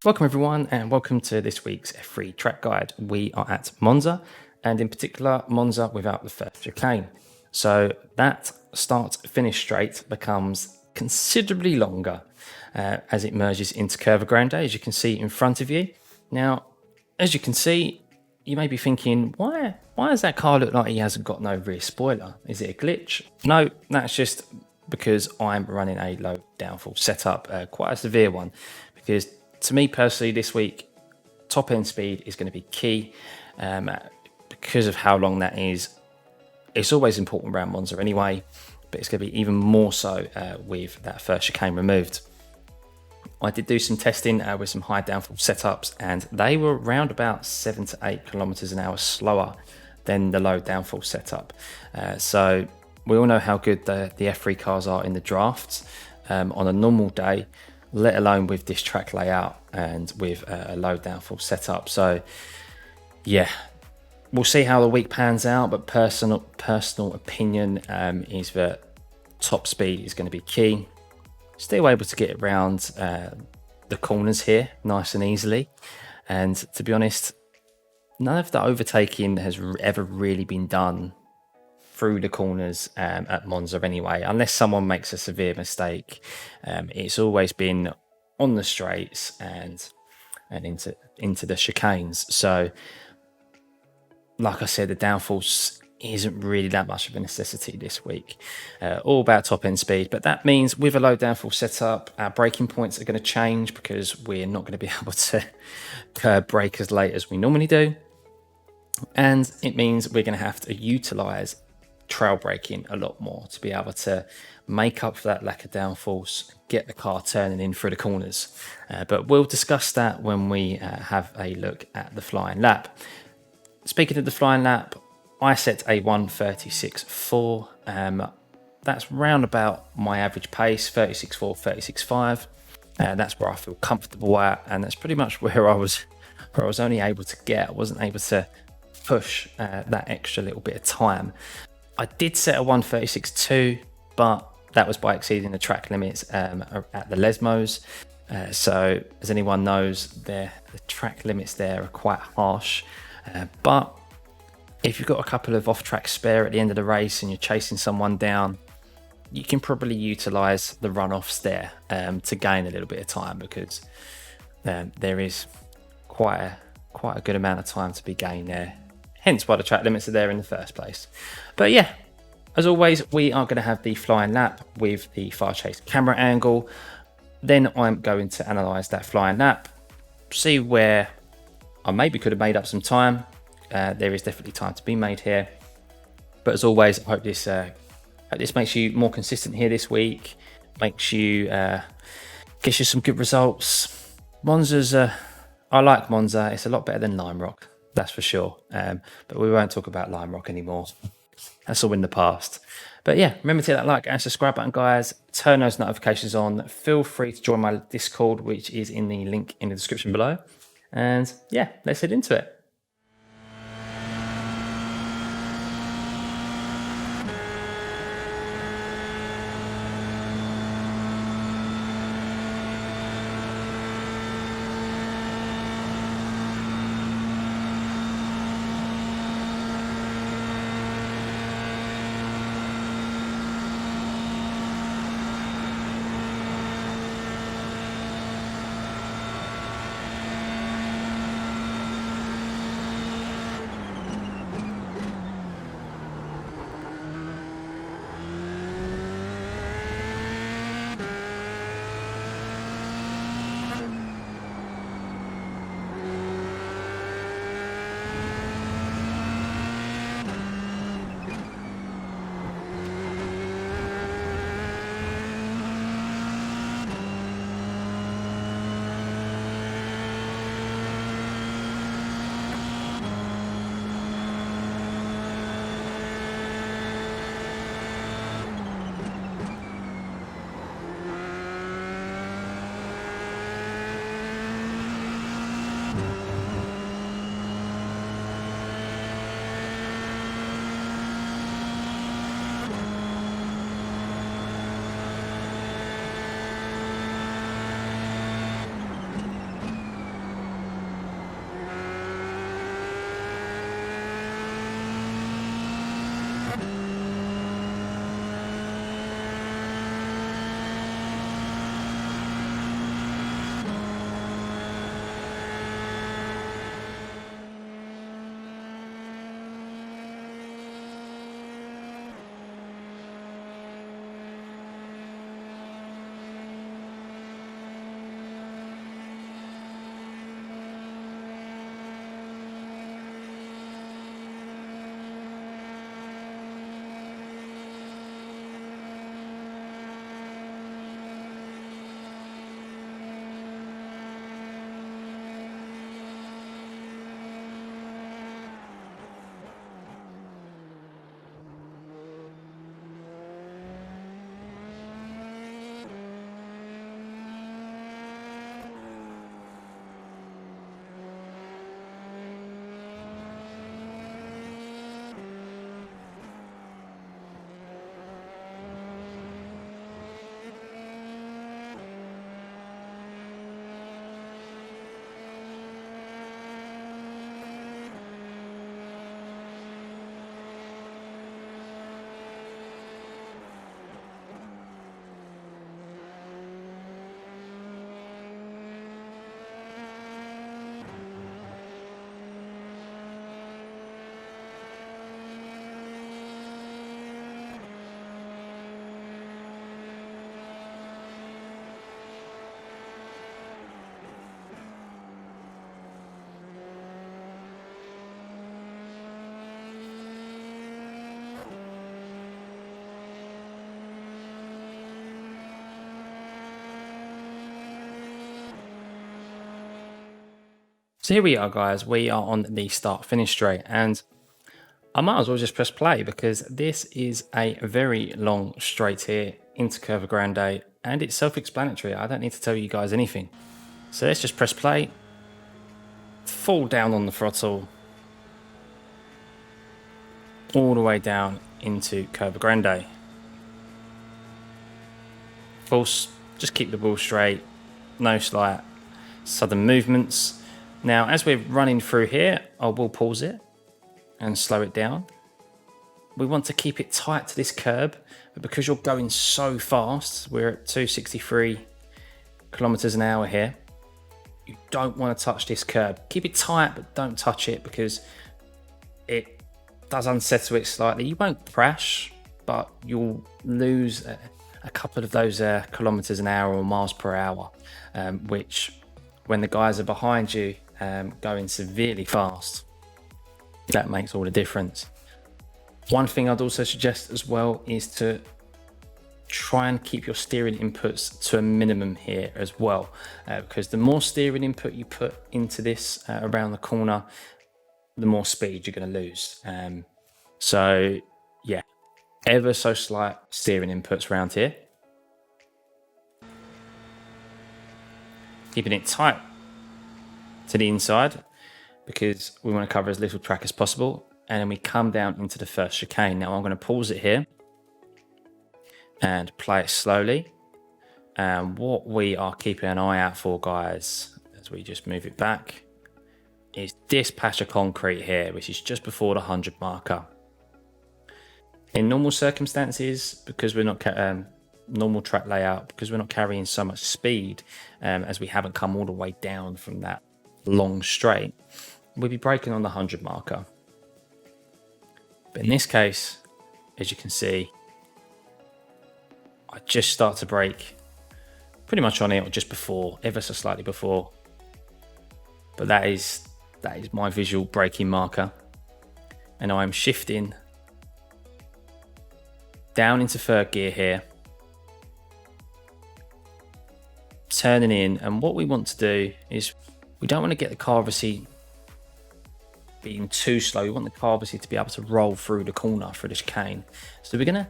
Welcome everyone and welcome to this week's F3 track guide. We are at Monza and in particular Monza without the first chicane. So that start-finish straight becomes considerably longer as it merges into Curva Grande, as you can see in front of you. Now, as you can see, you may be thinking, why does that car look like he hasn't got no rear spoiler? Is it a glitch? No, that's just because I'm running a low downforce setup, quite a severe one, because to me personally this week, top end speed is going to be key because of how long that is. It's always important around Monza anyway, but it's going to be even more so with that first chicane removed. I did do some testing with some high downforce setups and they were around about 7 to 8 kilometers an hour slower than the low downforce setup. So we all know how good the F3 cars are in the drafts on a normal day, let alone with this track layout and with a low downforce setup. So yeah, we'll see how the week pans out, but personal opinion is that top speed is going to be key. Still able to get around the corners here nice and easily, and to be honest, none of the overtaking has ever really been done through the corners at Monza anyway, unless someone makes a severe mistake. It's always been on the straights and into the chicanes. So like I said, the downforce isn't really that much of a necessity this week. All about top end speed, but that means with a low downforce setup, our braking points are going to change because we're not going to be able to brake as late as we normally do. And it means we're going to have to utilize trail braking a lot more to be able to make up for that lack of downforce, get the car turning in through the corners. But we'll discuss that when we have a look at the flying lap. Speaking of the flying lap, I set a 1:36.4. That's round about my average pace, 36.4, 36.5. That's where I feel comfortable at, and that's pretty much where I was only able to get. I wasn't able to push that extra little bit of time. I did set a 1:36.2, but that was by exceeding the track limits at the Lesmos. So as anyone knows, the track limits there are quite harsh. But if you've got a couple of off-track spare at the end of the race and you're chasing someone down, you can probably utilize the runoffs there to gain a little bit of time, because there is quite a good amount of time to be gained there. Hence why the track limits are there in the first place. But yeah, as always, we are going to have the flying lap with the far chase camera angle. Then I'm going to analyze that flying lap, see where I maybe could have made up some time. There is definitely time to be made here. But as always, I hope this makes you more consistent here this week, makes you, gets you some good results. Monza's, I like Monza. It's a lot better than Lime Rock, that's for sure. But we won't talk about Lime Rock anymore. That's all in the past. But yeah, remember to hit that like and subscribe button, guys. Turn those notifications on. Feel free to join my Discord, which is in the link in the description below. And yeah, let's head into it. So here we are, guys. We are on the start finish straight, and I might as well just press play because this is a very long straight here into Curva Grande, and it's self-explanatory. I don't need to tell you guys anything. So let's just press play, fall down on the throttle, all the way down into Curva Grande. Of course, just keep the wheel straight, no slight sudden movements. Now, as we're running through here, I will pause it and slow it down. We want to keep it tight to this curb, but because you're going so fast, we're at 263 kilometers an hour here, you don't want to touch this curb. Keep it tight, but don't touch it because it does unsettle it slightly. You won't crash, but you'll lose a couple of those kilometers an hour or miles per hour, which when the guys are behind you going severely fast, that makes all the difference. One thing I'd also suggest as well is to try and keep your steering inputs to a minimum here as well, because the more steering input you put into this around the corner, the more speed you're going to lose. So yeah, ever so slight steering inputs around here. Keeping it tight to the inside because we want to cover as little track as possible. And then we come down into the first chicane. Now I'm going to pause it here and play it slowly. And what we are keeping an eye out for, guys, as we just move it back, is this patch of concrete here, which is just before the 100 marker. In normal circumstances, because we're not normal track layout, because we're not carrying so much speed, as we haven't come all the way down from that long straight, we'll be braking on the 100 marker. But in this case, as you can see, I just start to brake pretty much on it, or just before, ever so slightly before. But that is my visual braking marker. And I'm shifting down into third gear here, turning in. And what we want to do is we don't want to get the car obviously being too slow. We want the car obviously to be able to roll through the corner through the chicane. So we can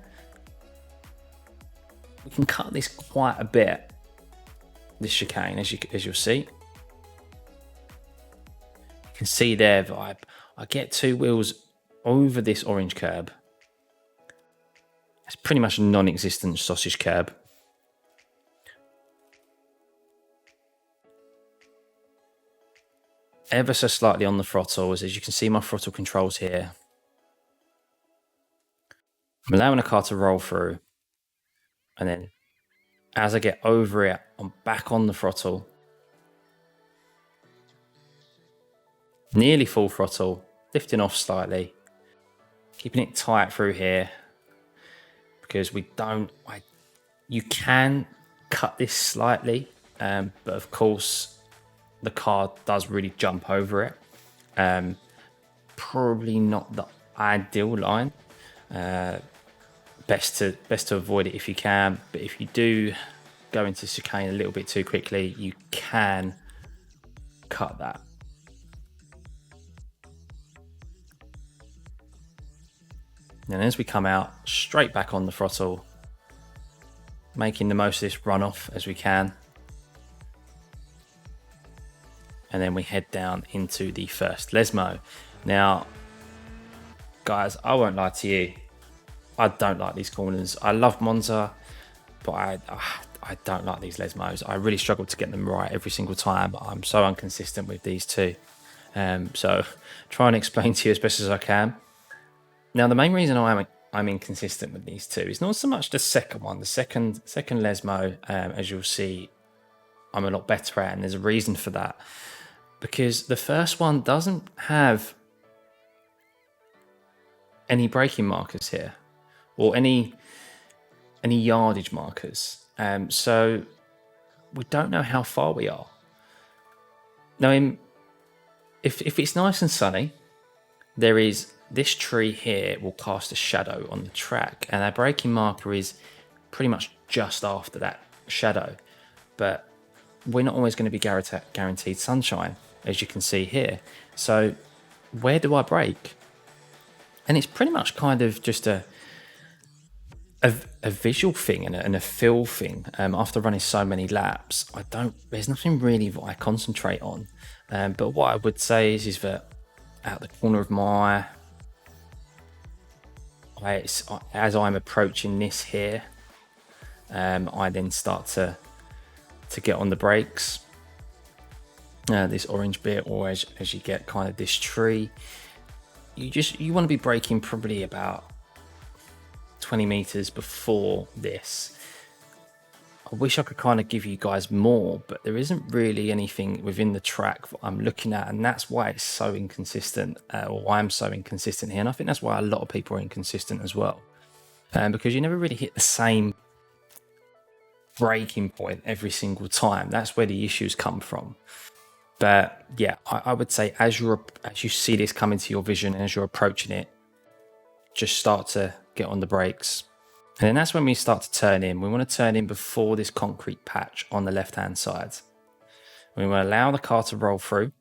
cut this quite a bit, this chicane, as you'll see. You can see there that I get two wheels over this orange curb. It's pretty much a non-existent sausage curb. Ever so slightly on the throttle, as you can see my throttle controls here. I'm allowing the car to roll through, and then as I get over it, I'm back on the throttle. Nearly full throttle, lifting off slightly, keeping it tight through here, because you can cut this slightly, but of course the car does really jump over it. Probably not the ideal line. Best to avoid it if you can, but if you do go into chicane a little bit too quickly, you can cut that. And as we come out, straight back on the throttle, making the most of this runoff as we can. And then we head down into the first Lesmo. Now, guys, I won't lie to you, I don't like these corners. I love Monza, but I don't like these Lesmos. I really struggle to get them right every single time. I'm so inconsistent with these two. So try and explain to you as best as I can. Now, the main reason I'm inconsistent with these two is not so much the second one. The second Lesmo, as you'll see, I'm a lot better at, and there's a reason for that. Because the first one doesn't have any braking markers here, or any yardage markers. So we don't know how far we are. Now, if it's nice and sunny, there is this tree here will cast a shadow on the track, and our braking marker is pretty much just after that shadow. But we're not always going to be guaranteed sunshine. as you can see here. So where do I brake? And it's pretty much kind of just a visual thing and a feel thing. After running so many laps, there's nothing really that I concentrate on. But what I would say is that out the corner of my eye, as I'm approaching this here, I then start to get on the brakes. This orange bit, or as you get kind of this tree, you want to be braking probably about 20 meters before this. I wish I could kind of give you guys more, but there isn't really anything within the track that I'm looking at, and that's why it's so inconsistent, or why I'm so inconsistent here. And I think that's why a lot of people are inconsistent as well, because you never really hit the same braking point every single time. That's where the issues come from. But yeah, I would say as you see this come into your vision and as you're approaching it, just start to get on the brakes. And then that's when we start to turn in. We want to turn in before this concrete patch on the left-hand side. We want to allow the car to roll through.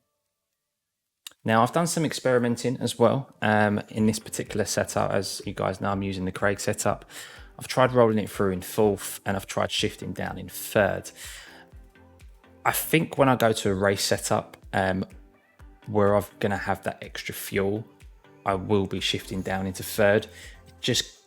Now, I've done some experimenting as well in this particular setup. As you guys know, I'm using the Craig setup. I've tried rolling it through in fourth, and I've tried shifting down in third. I think when I go to a race setup where I'm going to have that extra fuel, I will be shifting down into third. It just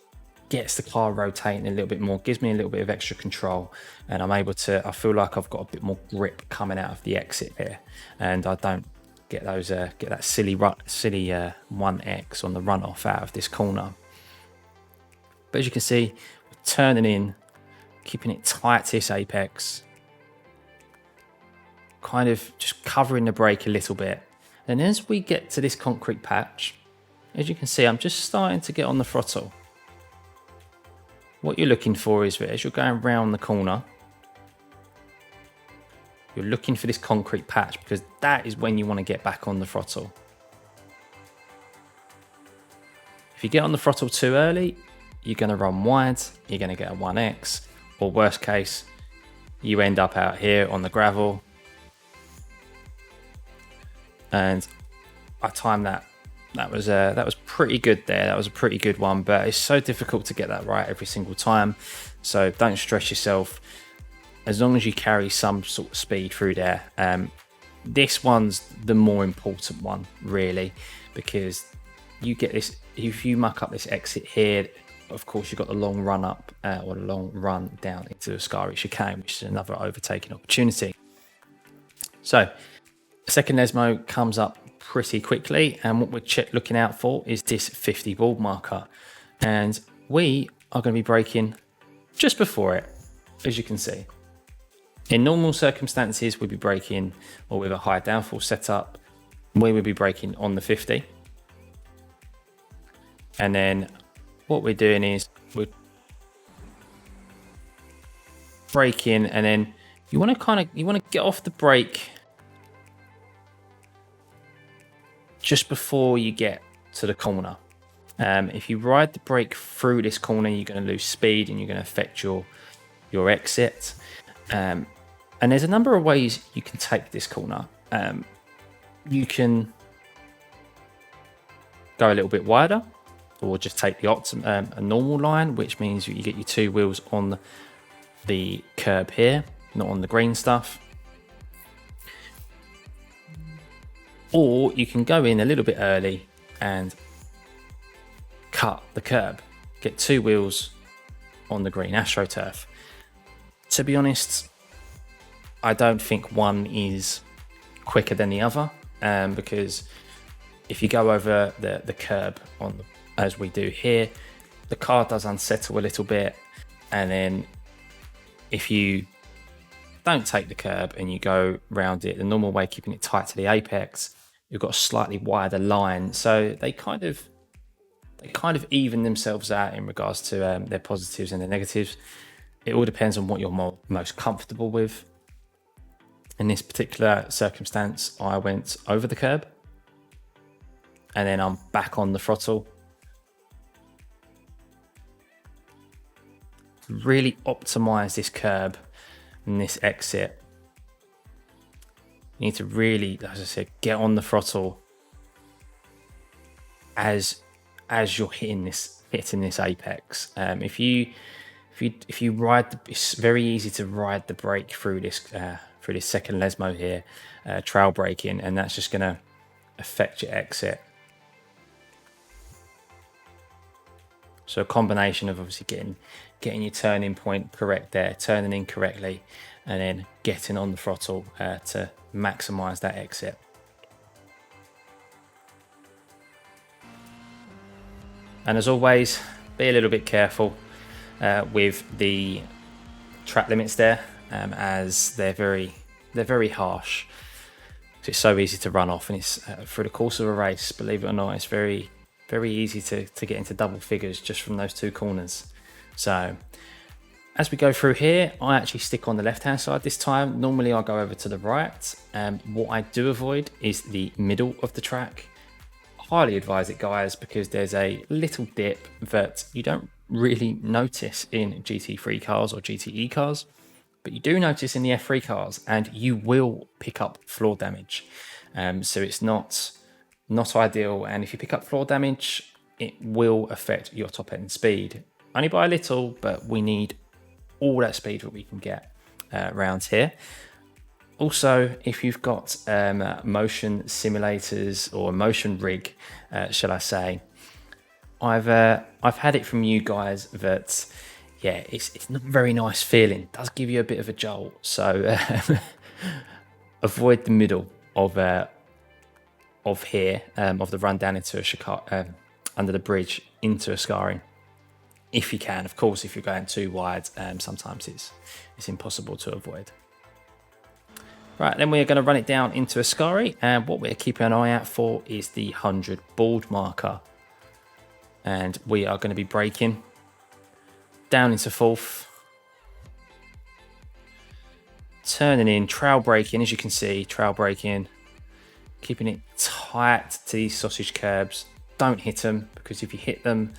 gets the car rotating a little bit more, gives me a little bit of extra control, and I feel like I've got a bit more grip coming out of the exit here, and I don't get that silly 1x on the runoff out of this corner. But as you can see, we're turning in, keeping it tight to this apex, kind of just covering the brake a little bit. And as we get to this concrete patch, as you can see, I'm just starting to get on the throttle. What you're looking for is that as you're going around the corner, you're looking for this concrete patch, because that is when you want to get back on the throttle. If you get on the throttle too early, you're going to run wide, you're going to get a 1x, or worst case, you end up out here on the gravel. And I timed that. That was pretty good there. That was a pretty good one, but it's so difficult to get that right every single time. So don't stress yourself. As long as you carry some sort of speed through there. This one's the more important one, really, because you get this. If you muck up this exit here, of course you've got the long run up or the long run down into the Scary Chicane, which is another overtaking opportunity. So the second Lesmo comes up pretty quickly, and what we're looking out for is this 50 ball marker, and we are going to be braking just before it. As you can see, in normal circumstances we'd be braking, or with a high downforce setup, we would be braking on the 50, and then what we're doing is we're braking, and then you want to get off the brake just before you get to the corner. If you ride the brake through this corner, you're going to lose speed and you're going to affect your exit. And there's a number of ways you can take this corner. You can go a little bit wider, or just take a normal line, which means you get your two wheels on the curb here, not on the green stuff. Or you can go in a little bit early and cut the curb, get two wheels on the green AstroTurf. To be honest, I don't think one is quicker than the other, because if you go over the curb as we do here, the car does unsettle a little bit, and then if you don't take the curb and you go round it the normal way, keeping it tight to the apex, you've got a slightly wider line, so they kind of even themselves out in regards to their positives and their negatives. It all depends on what you're most comfortable with. In this particular circumstance, I went over the curb, and then I'm back on the throttle. Really optimize this curb and this exit. You need to really, as I said, get on the throttle as you're hitting this apex. If you ride, it's very easy to ride the brake through this second lesmo here, trail braking, and that's just going to affect your exit. So a combination of obviously getting your turning point correct there, turning in correctly, and then getting on the throttle to maximize that exit. And as always, be a little bit careful with the track limits there, as they're very harsh. So it's so easy to run off, and it's through the course of a race, believe it or not, it's very easy to get into double figures just from those two corners. So as we go through here, I actually stick on the left hand side this time. Normally I'll go over to the right. What I do avoid is the middle of the track. Highly advise it, guys, because there's a little dip that you don't really notice in GT3 cars or GTE cars, but you do notice in the F3 cars, and you will pick up floor damage. So it's not ideal, and if you pick up floor damage, it will affect your top end speed. Only by a little, but we need all that speed that we can get around here. Also, if you've got motion simulators or a motion rig, shall I say, I've had it from you guys that, yeah, it's not a very nice feeling. It does give you a bit of a jolt. So avoid the middle of here, of the run down into a chicane, under the bridge into a scarring, if you can. Of course, if you're going too wide, sometimes it's impossible to avoid. Right, then we're going to run it down into a scarry, and what we're keeping an eye out for is the 100 board marker. And we are going to be braking down into fourth, turning in, trail braking, as you can see, trail braking, keeping it tight to these sausage curbs. Don't hit them, because if you hit them,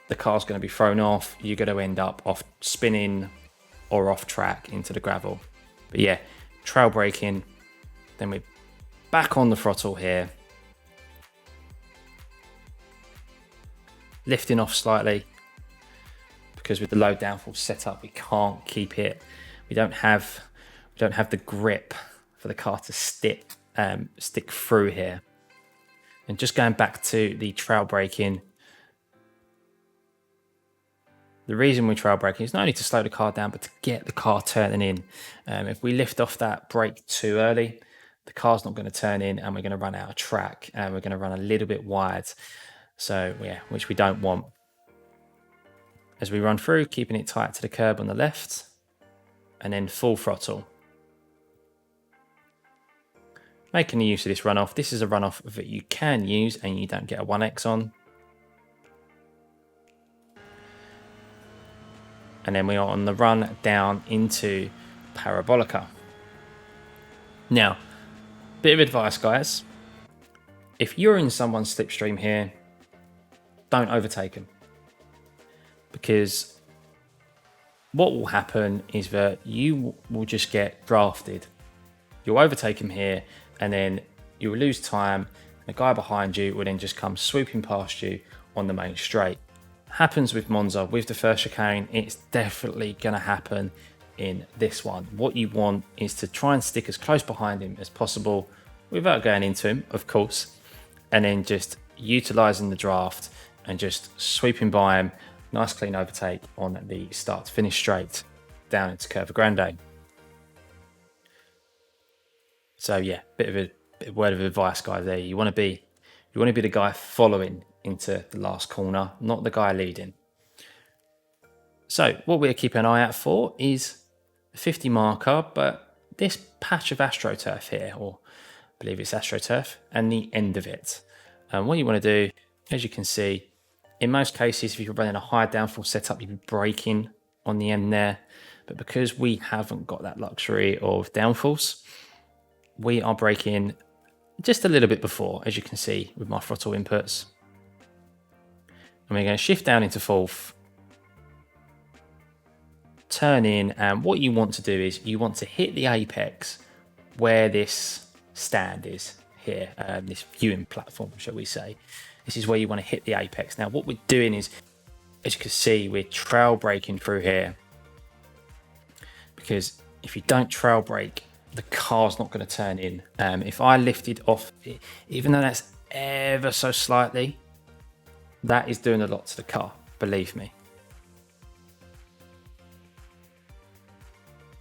the car's going to be thrown off. You're going to end up off spinning or off track into the gravel. But yeah, trail braking, then we're back on the throttle here, lifting off slightly, because with the low downforce setup, we can't keep it. We don't have the grip for the car to stick through here. And just going back to the trail braking, the reason we're trail braking is not only to slow the car down, but to get the car turning in. If we lift off that brake too early, the car's not going to turn in, and we're going to run out of track, and we're going to run a little bit wide. So yeah, which we don't want. As we run through, keeping it tight to the curb on the left, and then full throttle. Making the use of this runoff. This is a runoff that you can use, and you don't get a 1x on. And then we are on the run down into Parabolica. Now, bit of advice, guys. If you're in someone's slipstream here, don't overtake them. Because what will happen is that you will just get drafted. You'll overtake him here, and then you will lose time. The guy behind you will then just come swooping past you on the main straight. Happens with Monza, with the first chicane. It's definitely going to happen in this one. What you want is to try and stick as close behind him as possible without going into him, of course, and then just utilizing the draft and just sweeping by him. Nice clean overtake on the start to finish straight down into Curva Grande. So yeah, bit of a word of advice, guys. There, you want to be the guy following into the last corner, not the guy leading. So what we're keeping an eye out for is the 50 marker, but this patch of AstroTurf here, or I believe it's AstroTurf, and the end of it. And what you want to do, as you can see, in most cases, if you're running a high downforce setup, you'd be braking on the end there. But because we haven't got that luxury of downforce, we are braking just a little bit before, as you can see with my throttle inputs. And we're going to shift down into fourth, turn in, and what you want to do is you want to hit the apex where this stand is here, this viewing platform, shall we say. This is where you want to hit the apex. Now, what we're doing is, as you can see, we're trail braking through here, because if you don't trail brake, the car's not going to turn in. If I lifted off, even though that's ever so slightly, that is doing a lot to the car, believe me.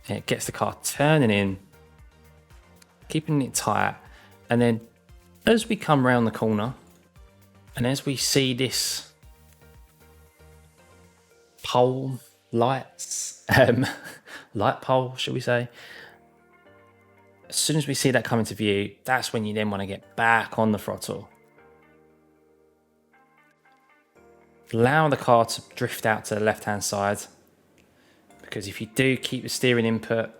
It gets the car turning in, keeping it tight, and then as we come around the corner and as we see this pole lights, light pole, shall we say, as soon as we see that come into view, that's when you then want to get back on the throttle. Allow the car to drift out to the left hand side, because if you do keep the steering input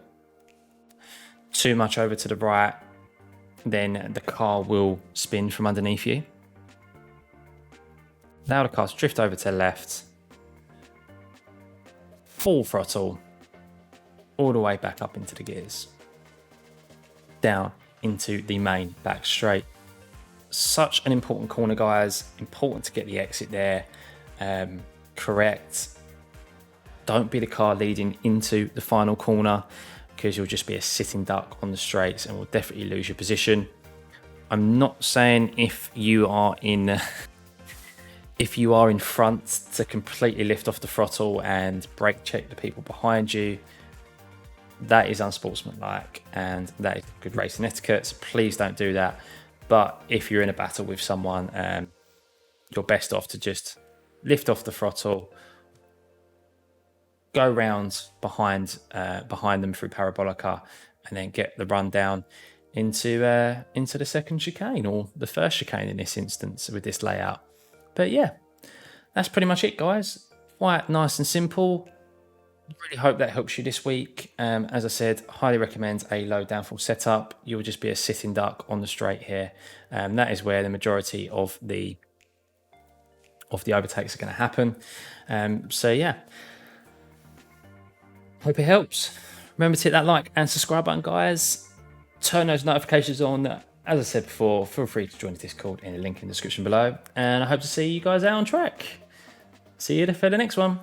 too much over to the right, then the car will spin from underneath you. Allow the car to drift over to the left, full throttle, all the way back up into the gears, down into the main back straight. Such an important corner, guys. Important to get the exit there correct. Don't be the car leading into the final corner, because you'll just be a sitting duck on the straights and will definitely lose your position. I'm not saying if you are in front to completely lift off the throttle and brake check the people behind you. That is unsportsmanlike and that is good racing etiquette, so please don't do that. But if you're in a battle with someone, you're best off to just lift off the throttle, go round behind them through Parabolica, and then get the run down into the second chicane, or the first chicane in this instance with this layout. But yeah, that's pretty much it, guys. Quite nice and simple. Really hope that helps you this week. As I said, highly recommend a low downforce setup. You'll just be a sitting duck on the straight here. That is where the majority of the overtakes are going to happen. So yeah, hope it helps. Remember to hit that like and subscribe button, guys. Turn those notifications on. As I said before, feel free to join the Discord in the link in the description below. And I hope to see you guys out on track. See you for the next one.